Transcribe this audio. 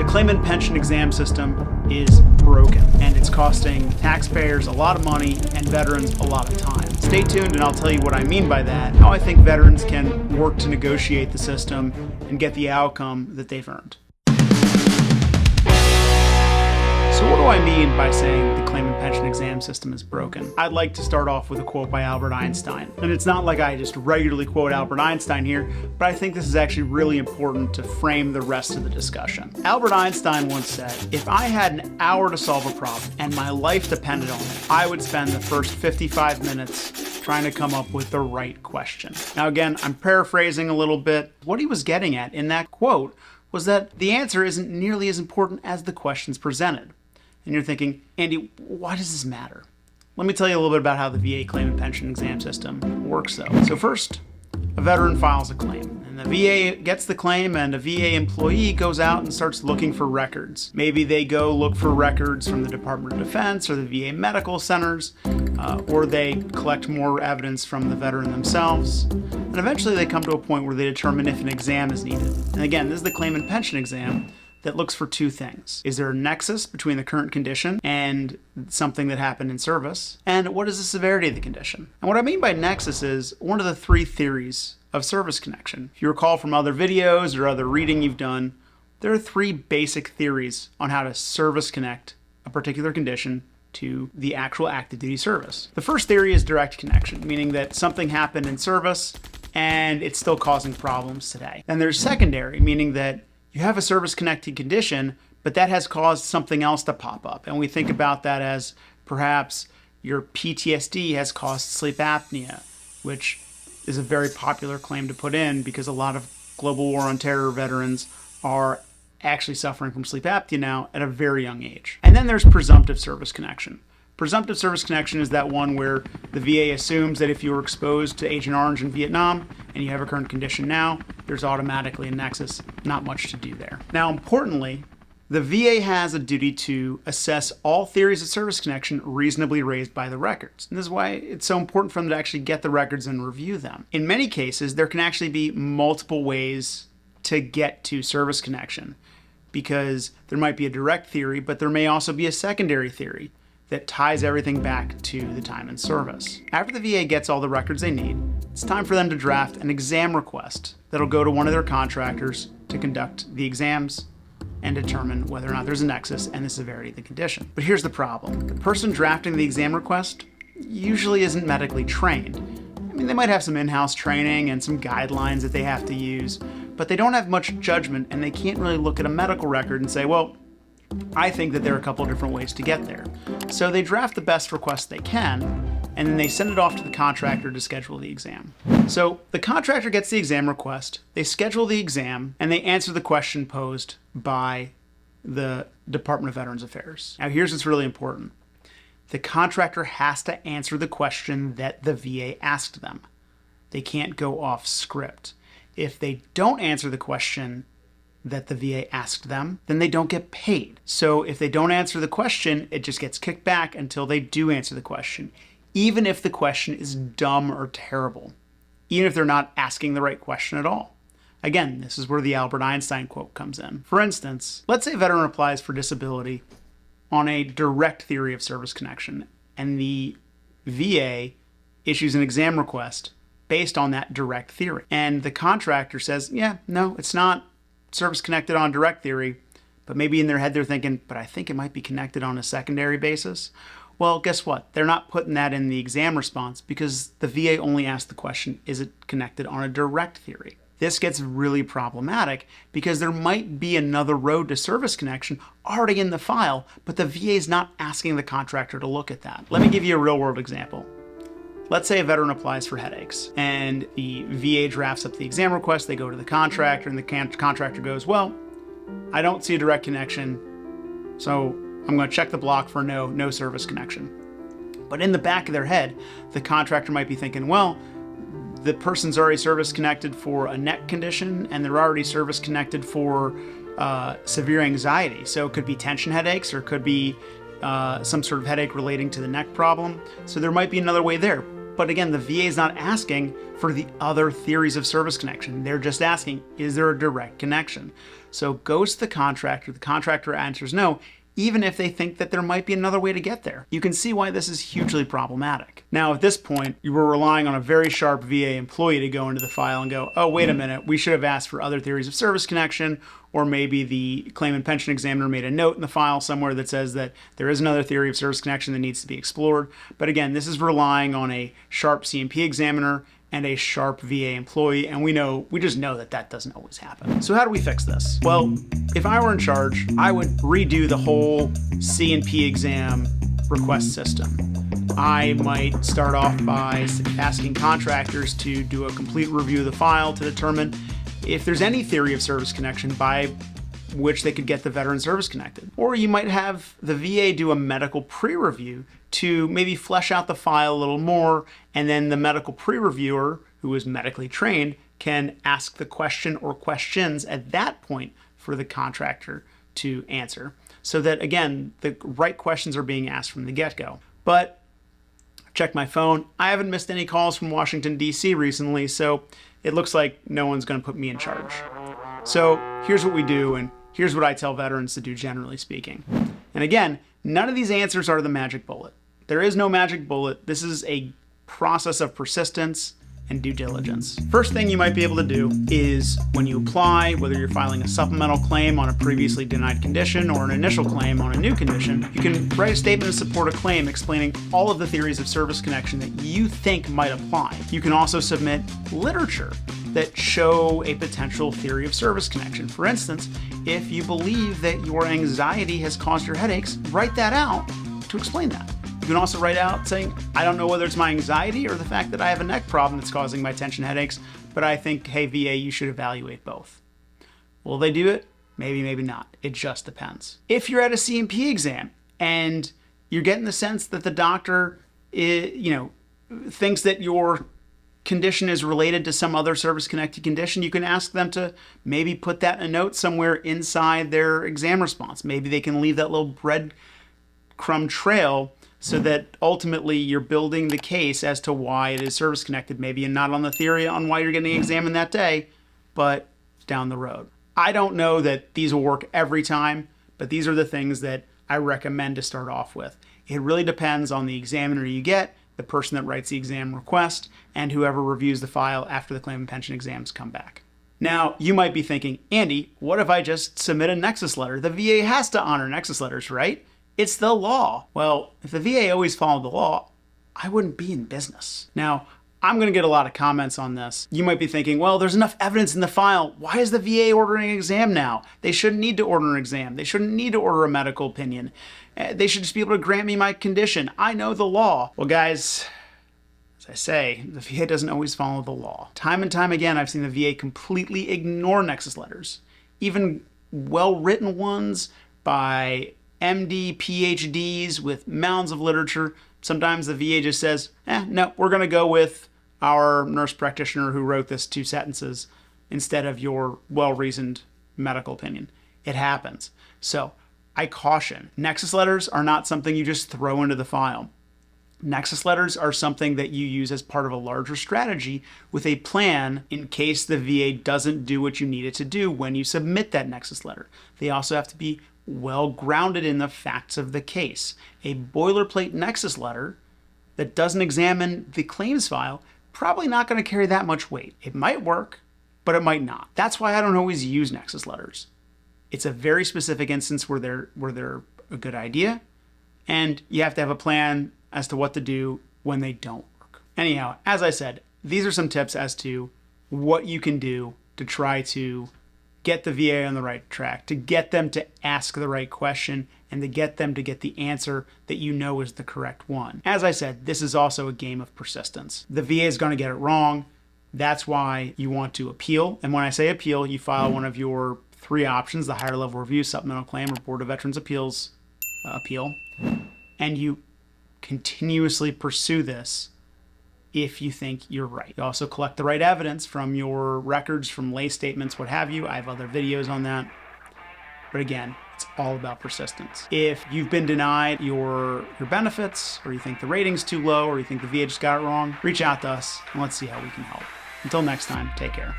claimant pension exam system is broken, and it's costing taxpayers a lot of money and veterans a lot of time. Stay tuned and I'll tell you what I mean by that, how I think veterans can work to negotiate the system and get the outcome that they've earned. So what do I mean by saying the claimant pension exam system is broken? I'd like to start off with a quote by Albert Einstein. And it's not like I just regularly quote Albert Einstein here, but I think this is actually really important to frame the rest of the discussion. Albert Einstein once said, if I had an hour to solve a problem and my life depended on it, I would spend the first 55 minutes trying to come up with the right question. Now again, I'm paraphrasing a little bit. What he was getting at in that quote was that the answer isn't nearly as important as the questions presented. And you're thinking, Andy, why does this matter? Let me tell you a little bit about how the VA claimant pension exam system works though. So first, a veteran files a claim. And the VA gets the claim and a VA employee goes out and starts looking for records. Maybe they go look for records from the Department of Defense or the VA medical centers, or they collect more evidence from the veteran themselves. And eventually they come to a point where they determine if an exam is needed. And again, this is the claimant pension exam that looks for two things. Is there a nexus between the current condition and something that happened in service? And what is the severity of the condition? And what I mean by nexus is one of the three theories of service connection. If you recall from other videos or other reading you've done, there are three basic theories on how to service connect a particular condition to the actual active duty service. The first theory is direct connection, meaning that something happened in service and it's still causing problems today. Then there's secondary, meaning that you have a service-connected condition, but that has caused something else to pop up. And we think about that as perhaps your PTSD has caused sleep apnea, which is a very popular claim to put in because a lot of global war on terror veterans are actually suffering from sleep apnea now at a very young age. And then there's presumptive service connection. Presumptive service connection is that one where the VA assumes that if you were exposed to Agent Orange in Vietnam and you have a current condition now, there's automatically a nexus. Not much to do there. Now, importantly, the VA has a duty to assess all theories of service connection reasonably raised by the records. And this is why it's so important for them to actually get the records and review them. In many cases, there can actually be multiple ways to get to service connection because there might be a direct theory, but there may also be a secondary theory that ties everything back to the time in service. After the VA gets all the records they need, it's time for them to draft an exam request that'll go to one of their contractors to conduct the exams and determine whether or not there's a nexus and the severity of the condition. But here's the problem. The person drafting the exam request usually isn't medically trained. I mean, they might have some in-house training and some guidelines that they have to use, but they don't have much judgment and they can't really look at a medical record and say, well, I think that there are a couple of different ways to get there. So they draft the best request they can, and then they send it off to the contractor to schedule the exam. So the contractor gets the exam request, they schedule the exam, and they answer the question posed by the Department of Veterans Affairs. Now here's what's really important. The contractor has to answer the question that the VA asked them. They can't go off script. If they don't answer the question that the VA asked them, then they don't get paid. So if they don't answer the question, it just gets kicked back until they do answer the question, even if the question is dumb or terrible, even if they're not asking the right question at all. Again, this is where the Albert Einstein quote comes in. For instance, let's say a veteran applies for disability on a direct theory of service connection, and the VA issues an exam request based on that direct theory. And the contractor says, yeah, no, it's not service connected on direct theory, but maybe in their head they're thinking, but I think it might be connected on a secondary basis. Well, guess what? They're not putting that in the exam response because the VA only asked the question, is it connected on a direct theory? This gets really problematic because there might be another road to service connection already in the file, but the VA is not asking the contractor to look at that. Let me give you a real world example. Let's say a veteran applies for headaches and the VA drafts up the exam request, they go to the contractor and the contractor goes, well, I don't see a direct connection, so I'm going to check the block for no service connection. But in the back of their head, the contractor might be thinking, well, the person's already service connected for a neck condition and they're already service connected for severe anxiety. So it could be tension headaches or it could be some sort of headache relating to the neck problem. So there might be another way there. But again, the VA is not asking for the other theories of service connection. They're just asking, is there a direct connection? So goes to the contractor answers no, even if they think that there might be another way to get there. You can see why this is hugely problematic. Now, at this point, you were relying on a very sharp VA employee to go into the file and go, oh, wait a minute, we should have asked for other theories of service connection, or maybe the claimant pension examiner made a note in the file somewhere that says that there is another theory of service connection that needs to be explored. But again, this is relying on a sharp C&P examiner and a sharp VA employee, and we just know that that doesn't always happen. So how do we fix this? Well, if I were in charge, I would redo the whole C&P exam request system. I might start off by asking contractors to do a complete review of the file to determine if there's any theory of service connection by which they could get the veteran service connected. Or you might have the VA do a medical pre-review to maybe flesh out the file a little more, and then the medical pre-reviewer, who is medically trained, can ask the question or questions at that point for the contractor to answer, so that, again, the right questions are being asked from the get-go. But check my phone. I haven't missed any calls from Washington, D.C. recently, so it looks like no one's going to put me in charge. So here's what we do, and here's what I tell veterans to do, generally speaking. And again, none of these answers are the magic bullet. There is no magic bullet. This is a process of persistence and due diligence. First thing you might be able to do is when you apply, whether you're filing a supplemental claim on a previously denied condition or an initial claim on a new condition, you can write a statement to support a claim explaining all of the theories of service connection that you think might apply. You can also submit literature that show a potential theory of service connection. For instance, if you believe that your anxiety has caused your headaches, write that out to explain that. You can also write out saying, I don't know whether it's my anxiety or the fact that I have a neck problem that's causing my tension headaches, but I think, hey, VA, you should evaluate both. Will they do it? Maybe, maybe not. It just depends. If you're at a C&P exam and you're getting the sense that the doctor thinks that your condition is related to some other service-connected condition, you can ask them to maybe put that in a note somewhere inside their exam response. Maybe they can leave that little breadcrumb trail so that ultimately you're building the case as to why it is service-connected. Maybe you're not on the theory on why you're getting examined that day, but down the road. I don't know that these will work every time, but these are the things that I recommend to start off with. It really depends on the examiner you get, the person that writes the exam request, and whoever reviews the file after the claim and pension exams come back. Now, you might be thinking, Andy, what if I just submit a nexus letter? The VA has to honor nexus letters, right? It's the law. Well, if the VA always followed the law, I wouldn't be in business. Now, I'm going to get a lot of comments on this. You might be thinking, well, there's enough evidence in the file. Why is the VA ordering an exam now? They shouldn't need to order an exam. They shouldn't need to order a medical opinion. They should just be able to grant me my condition. I know the law. Well, guys, as I say, the VA doesn't always follow the law. Time and time again, I've seen the VA completely ignore nexus letters, even well-written ones by MD, PhDs with mounds of literature. Sometimes the VA just says, no, we're going to go with our nurse practitioner who wrote this 2 sentences instead of your well-reasoned medical opinion. It happens. So I caution, nexus letters are not something you just throw into the file. Nexus letters are something that you use as part of a larger strategy with a plan in case the VA doesn't do what you need it to do when you submit that nexus letter. They also have to be well grounded in the facts of the case. A boilerplate nexus letter that doesn't examine the claims file probably not going to carry that much weight. It might work, but it might not. That's why I don't always use nexus letters. It's a very specific instance where they're a good idea, and you have to have a plan as to what to do when they don't work. Anyhow, as I said, these are some tips as to what you can do to try to get the VA on the right track, to get them to ask the right question, and to get them to get the answer that you know is the correct one. As I said, this is also a game of persistence. The VA is going to get it wrong. That's why you want to appeal. And when I say appeal, you file one of your 3 options, the higher level review, supplemental claim, or Board of Veterans Appeals appeal. And you continuously pursue this if you think you're right. You also collect the right evidence from your records, from lay statements, what have you. I have other videos on that. But again, It's all about persistence. If you've been denied your benefits, or you think the rating's too low, or you think the VA just got it wrong, reach out to us and let's see how we can help. Until next time, take care.